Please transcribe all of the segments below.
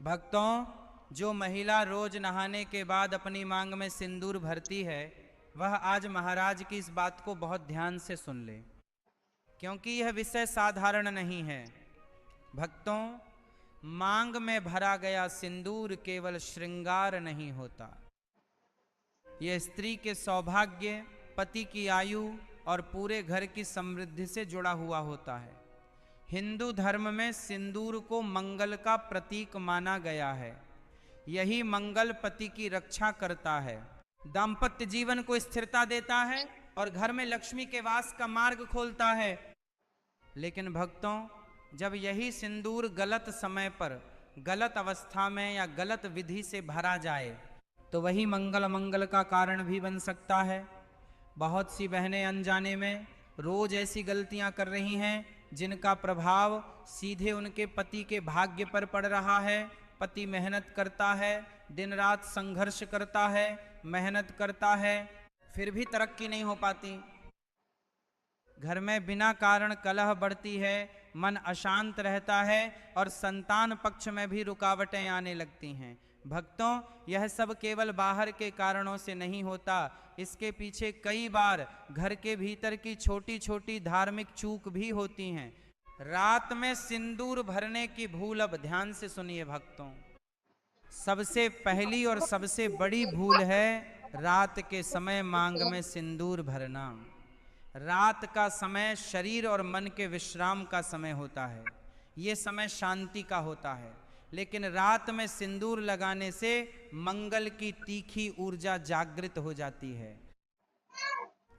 भक्तों, जो महिला रोज नहाने के बाद अपनी मांग में सिंदूर भरती है, वह आज महाराज की इस बात को बहुत ध्यान से सुन ले, क्योंकि यह विषय साधारण नहीं है। भक्तों, मांग में भरा गया सिंदूर केवल श्रृंगार नहीं होता। यह स्त्री के सौभाग्य, पति की आयु और पूरे घर की समृद्धि से जुड़ा हुआ होता है। हिंदू धर्म में सिंदूर को मंगल का प्रतीक माना गया है। यही मंगल पति की रक्षा करता है, दाम्पत्य जीवन को स्थिरता देता है और घर में लक्ष्मी के वास का मार्ग खोलता है। लेकिन भक्तों, जब यही सिंदूर गलत समय पर, गलत अवस्था में या गलत विधि से भरा जाए तो वही मंगल का कारण भी बन सकता है। बहुत सी बहनें अनजाने में रोज ऐसी गलतियां कर रही हैं जिनका प्रभाव सीधे उनके पति के भाग्य पर पड़ रहा है। पति मेहनत करता है, दिन रात संघर्ष करता है, मेहनत करता है, फिर भी तरक्की नहीं हो पाती। घर में बिना कारण कलह बढ़ती है, मन अशांत रहता है और संतान पक्ष में भी रुकावटें आने लगती हैं। भक्तों, यह सब केवल बाहर के कारणों से नहीं होता, इसके पीछे कई बार घर के भीतर की छोटी छोटी धार्मिक चूक भी होती हैं। रात में सिंदूर भरने की भूल, अब ध्यान से सुनिए भक्तों, सबसे पहली और सबसे बड़ी भूल है रात के समय मांग में सिंदूर भरना। रात का समय शरीर और मन के विश्राम का समय होता है, ये समय शांति का होता है। लेकिन रात में सिंदूर लगाने से मंगल की तीखी ऊर्जा जागृत हो जाती है।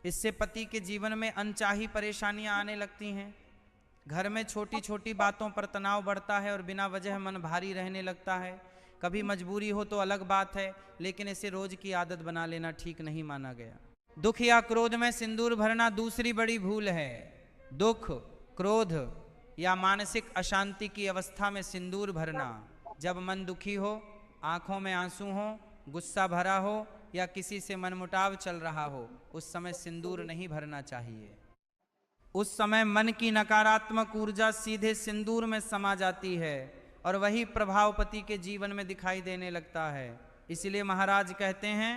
इससे पति के जीवन में अनचाही परेशानियां आने लगती हैं। घर में छोटी छोटी बातों पर तनाव बढ़ता है और बिना वजह मन भारी रहने लगता है। कभी मजबूरी हो तो अलग बात है, लेकिन इसे रोज की आदत बना लेना ठीक नहीं माना गया। दुख या क्रोध में सिंदूर भरना दूसरी बड़ी भूल है। दुख, क्रोध या मानसिक अशांति की अवस्था में सिंदूर भरना, जब मन दुखी हो, आंखों में आंसू हो, गुस्सा भरा हो या किसी से मनमुटाव चल रहा हो, उस समय सिंदूर नहीं भरना चाहिए। उस समय मन की नकारात्मक ऊर्जा सीधे सिंदूर में समा जाती है और वही प्रभाव पति के जीवन में दिखाई देने लगता है। इसलिए महाराज कहते हैं,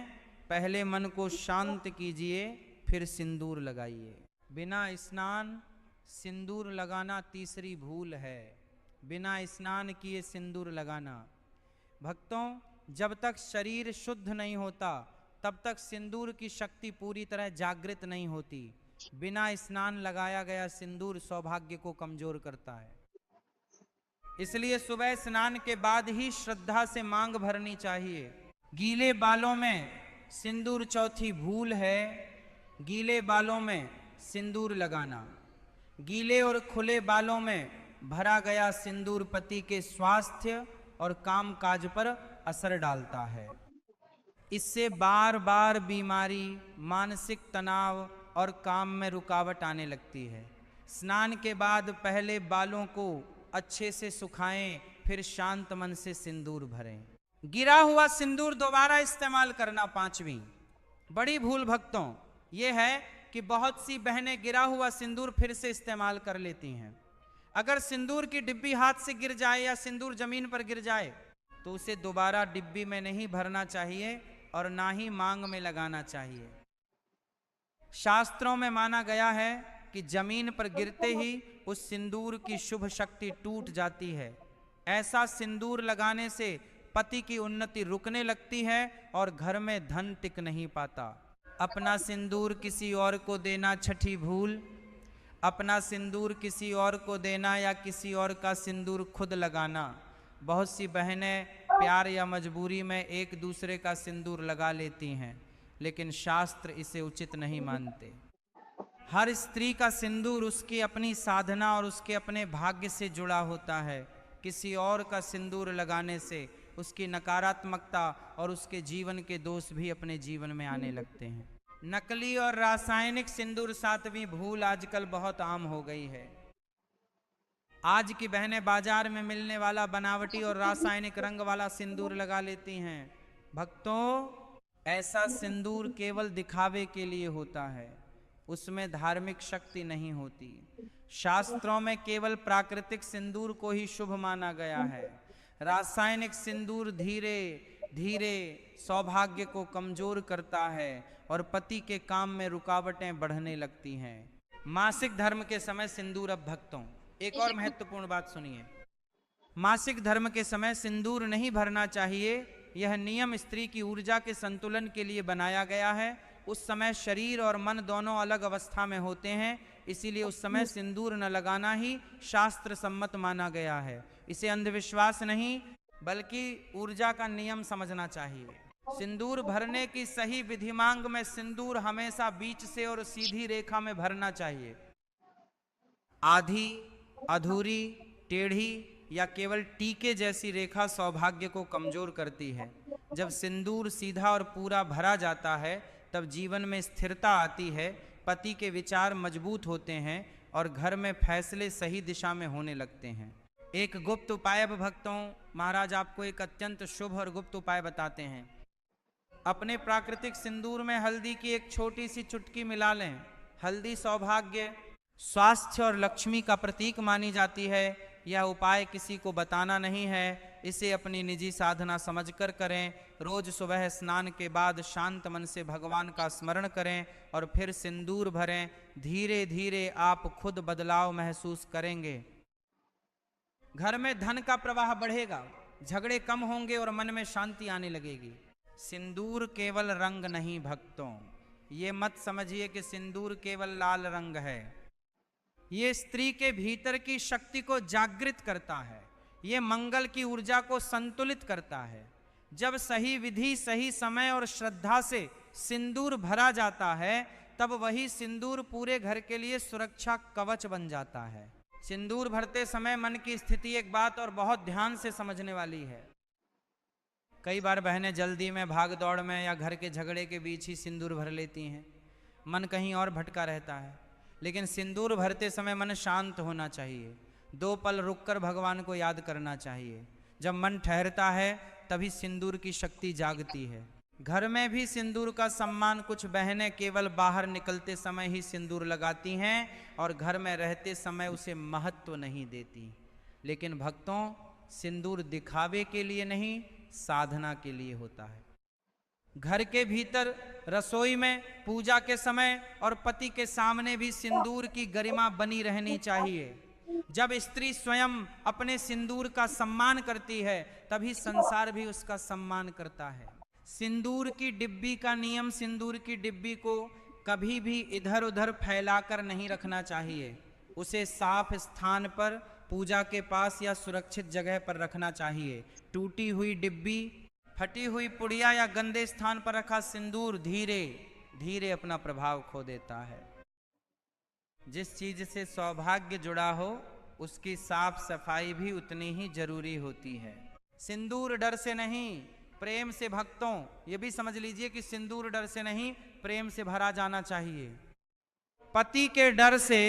पहले मन को शांत कीजिए, फिर सिंदूर लगाइए। बिना स्नान सिंदूर लगाना तीसरी भूल है। बिना स्नान किए सिंदूर लगाना। भक्तों, जब तक शरीर शुद्ध नहीं होता तब तक सिंदूर की शक्ति पूरी तरह जागृत नहीं होती। बिना स्नान लगाया गया सिंदूर सौभाग्य को कमजोर करता है। इसलिए सुबह स्नान के बाद ही श्रद्धा से मांग भरनी चाहिए। गीले बालों में सिंदूर चौथी भूल है। गीले बालों में सिंदूर लगाना। गीले और खुले बालों में भरा गया सिंदूर पति के स्वास्थ्य और काम काज पर असर डालता है। इससे बार बार बीमारी, मानसिक तनाव और काम में रुकावट आने लगती है। स्नान के बाद पहले बालों को अच्छे से सुखाएं, फिर शांत मन से सिंदूर भरें। गिरा हुआ सिंदूर दोबारा इस्तेमाल करना पांचवी बड़ी भूल भक्तों यह है कि बहुत सी बहनें गिरा हुआ सिंदूर फिर से इस्तेमाल कर लेती हैं। अगर सिंदूर की डिब्बी हाथ से गिर जाए या सिंदूर जमीन पर गिर जाए तो उसे दोबारा डिब्बी में नहीं भरना चाहिए और ना ही मांग में लगाना चाहिए। शास्त्रों में माना गया है कि जमीन पर गिरते ही उस सिंदूर की शुभ शक्ति टूट जाती है। ऐसा सिंदूर लगाने से पति की उन्नति रुकने लगती है और घर में धन टिक नहीं पाता। अपना सिंदूर किसी और को देना छठी भूल। अपना सिंदूर किसी और को देना या किसी और का सिंदूर खुद लगाना। बहुत सी बहनें प्यार या मजबूरी में एक दूसरे का सिंदूर लगा लेती हैं, लेकिन शास्त्र इसे उचित नहीं मानते। हर स्त्री का सिंदूर उसकी अपनी साधना और उसके अपने भाग्य से जुड़ा होता है। किसी और का सिंदूर लगाने से उसकी नकारात्मकता और उसके जीवन के दोष भी अपने जीवन में आने लगते हैं। नकली और रासायनिक सिंदूर सातवीं भूल आजकल बहुत आम हो गई है। आज की बहनें बाजार में मिलने वाला बनावटी और रासायनिक रंग वाला सिंदूर लगा लेती हैं। भक्तों, ऐसा सिंदूर केवल दिखावे के लिए होता है, उसमें धार्मिक शक्ति नहीं होती। शास्त्रों में केवल प्राकृतिक सिंदूर को ही शुभ माना गया है। रासायनिक सिंदूर धीरे धीरे सौभाग्य को कमजोर करता है और पति के काम में रुकावटें बढ़ने लगती हैं। मासिक धर्म के समय सिंदूर। अब भक्तों, एक और महत्वपूर्ण बात सुनिए। मासिक धर्म के समय सिंदूर नहीं भरना चाहिए। यह नियम स्त्री की ऊर्जा के संतुलन के लिए बनाया गया है। उस समय शरीर और मन दोनों अलग अवस्था में होते हैं, इसीलिए उस समय सिंदूर न लगाना ही शास्त्र सम्मत माना गया है। इसे अंधविश्वास नहीं बल्कि ऊर्जा का नियम समझना चाहिए। सिंदूर भरने की सही विधिमांग में सिंदूर हमेशा बीच से और सीधी रेखा में भरना चाहिए। आधी, अधूरी, टेढ़ी या केवल टीके जैसी रेखा सौभाग्य को कमजोर करती है। जब सिंदूर सीधा और पूरा भरा जाता है तब जीवन में स्थिरता आती है, पति के विचार मजबूत होते हैं और घर में फैसले सही दिशा में होने लगते हैं। एक गुप्त उपाय भक्तों, महाराज आपको एक अत्यंत शुभ और गुप्त उपाय बताते हैं। अपने प्राकृतिक सिंदूर में हल्दी की एक छोटी सी चुटकी मिला लें। हल्दी सौभाग्य, स्वास्थ्य और लक्ष्मी का प्रतीक मानी जाती है। यह उपाय किसी को बताना नहीं है, इसे अपनी निजी साधना समझकर करें। रोज सुबह स्नान के बाद शांत मन से भगवान का स्मरण करें और फिर सिंदूर भरें। धीरे धीरे आप खुद बदलाव महसूस करेंगे। घर में धन का प्रवाह बढ़ेगा, झगड़े कम होंगे और मन में शांति आने लगेगी। सिंदूर केवल रंग नहीं भक्तों, ये मत समझिए कि सिंदूर केवल लाल रंग है। ये स्त्री के भीतर की शक्ति को जागृत करता है। ये मंगल की ऊर्जा को संतुलित करता है। जब सही विधि, सही समय और श्रद्धा से सिंदूर भरा जाता है तब वही सिंदूर पूरे घर के लिए सुरक्षा कवच बन जाता है। सिंदूर भरते समय मन की स्थिति एक बात और बहुत ध्यान से समझने वाली है। कई बार बहनें जल्दी में, भाग दौड़ में या घर के झगड़े के बीच ही सिंदूर भर लेती हैं, मन कहीं और भटका रहता है। लेकिन सिंदूर भरते समय मन शांत होना चाहिए। 2 पल रुककर भगवान को याद करना चाहिए। जब मन ठहरता है तभी सिंदूर की शक्ति जागती है। घर में भी सिंदूर का सम्मान कुछ बहनें केवल बाहर निकलते समय ही सिंदूर लगाती हैं और घर में रहते समय उसे महत्व नहीं देती। लेकिन भक्तों, सिंदूर दिखावे के लिए नहीं, साधना के लिए होता है। घर के भीतर, रसोई में, पूजा के समय और पति के सामने भी सिंदूर की गरिमा बनी रहनी चाहिए। जब स्त्री स्वयं अपने सिंदूर का सम्मान करती है तभी संसार भी उसका सम्मान करता है। सिंदूर की डिब्बी का नियम, सिंदूर की डिब्बी को कभी भी इधर उधर फैलाकर नहीं रखना चाहिए। उसे साफ स्थान पर, पूजा के पास या सुरक्षित जगह पर रखना चाहिए। टूटी हुई डिब्बी, फटी हुई पुड़िया या गंदे स्थान पर रखा सिंदूर धीरे धीरे अपना प्रभाव खो देता है। जिस चीज से सौभाग्य जुड़ा हो उसकी साफ सफाई भी उतनी ही जरूरी होती है। सिंदूर डर से नहीं, प्रेम से भक्तों, ये भी समझ लीजिए कि सिंदूर डर से नहीं, प्रेम से भरा जाना चाहिए। पति के डर से,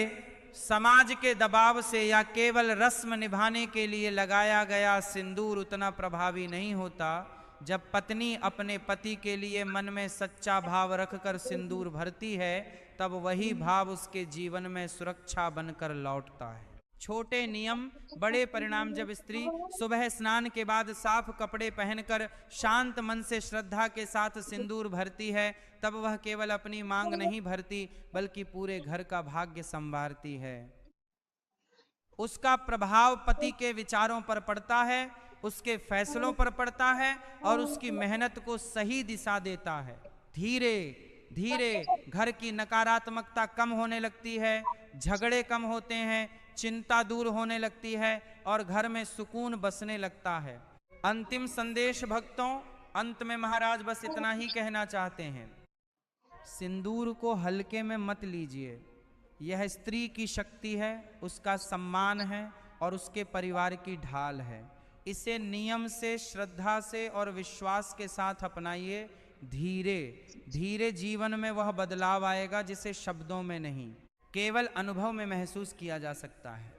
समाज के दबाव से या केवल रस्म निभाने के लिए लगाया गया सिंदूर उतना प्रभावी नहीं होता। जब पत्नी अपने पति के लिए मन में सच्चा भाव रखकर सिंदूर भरती है तब वही भाव उसके जीवन में सुरक्षा बनकर लौटता है। छोटे नियम, बड़े परिणाम। जब स्त्री सुबह स्नान के बाद साफ कपड़े पहनकर शांत मन से श्रद्धा के साथ सिंदूर भरती है तब वह केवल अपनी मांग नहीं भरती बल्कि पूरे घर का भाग्य संवारती है। उसका प्रभाव पति के विचारों पर पड़ता है, उसके फैसलों पर पड़ता है और उसकी मेहनत को सही दिशा देता है। धीरे धीरे घर की नकारात्मकता कम होने लगती है, झगड़े कम होते हैं, चिंता दूर होने लगती है और घर में सुकून बसने लगता है। अंतिम संदेश भक्तों, अंत में महाराज बस इतना ही कहना चाहते हैं, सिंदूर को हल्के में मत लीजिए। यह स्त्री की शक्ति है, उसका सम्मान है और उसके परिवार की ढाल है। इसे नियम से, श्रद्धा से और विश्वास के साथ अपनाइए। धीरे धीरे जीवन में वह बदलाव आएगा जिसे शब्दों में नहीं, केवल अनुभव में महसूस किया जा सकता है।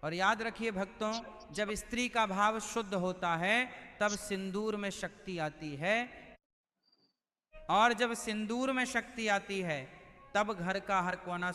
और याद रखिए भक्तों, जब स्त्री का भाव शुद्ध होता है तब सिंदूर में शक्ति आती है और जब सिंदूर में शक्ति आती है तब घर का हर कोना